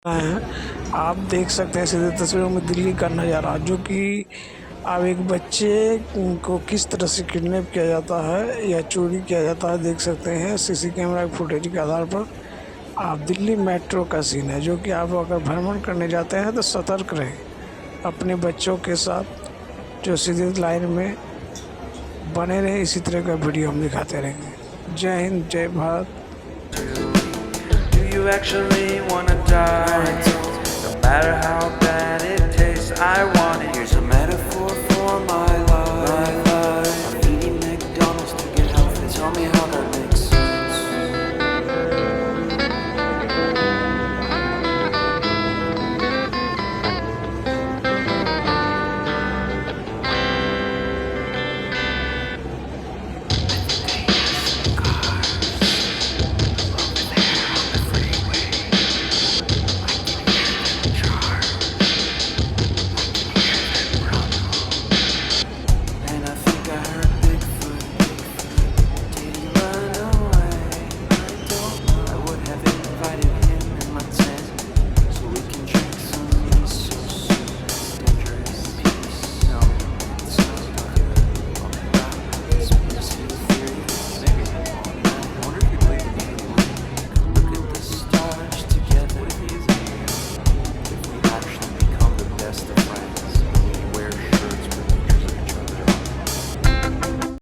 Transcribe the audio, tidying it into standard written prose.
हैं। आप देख सकते हैं सीधे तस्वीरों में दिल्ली का नज़ारा, जो कि अब एक बच्चे को किस तरह से किडनैप किया जाता है या चोरी किया जाता है देख सकते हैं सीसी कैमरा फुटेज के आधार पर। आप दिल्ली मेट्रो का सीन है, जो कि आप अगर भ्रमण करने जाते हैं तो सतर्क रहें अपने बच्चों के साथ, जो सीधे लाइन में बने रहे। इसी तरह का वीडियो हम दिखाते रहेंगे। जय हिंद, जय Bharat. Do you actually wanna die?